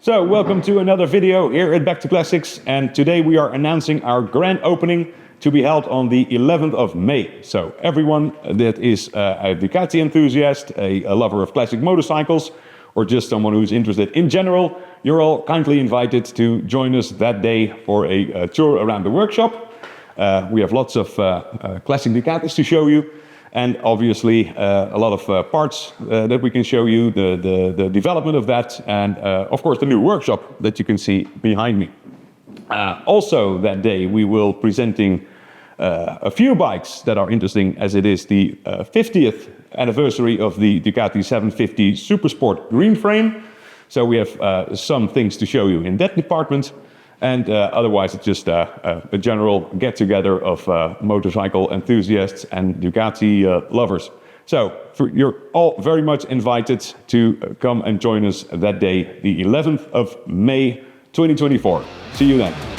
So, welcome to another video here at Back to Classics, and today we are announcing our grand opening to be held on the 11th of May. So everyone that is a Ducati enthusiast, a lover of classic motorcycles, or just someone who's interested in general, you're all kindly invited to join us that day for a tour around the workshop. We have lots of classic Ducatis to show you, and obviously a lot of parts that we can show you, the development of that, and of course the new workshop that you can see behind me. Also that day we will presenting a few bikes that are interesting, as it is the 50th anniversary of the Ducati 750 Supersport green frame. So we have some things to show you in that department. And otherwise, it's just a general get-together of motorcycle enthusiasts and Ducati lovers. So you're all very much invited to come and join us that day, the 11th of May 2024. See you then.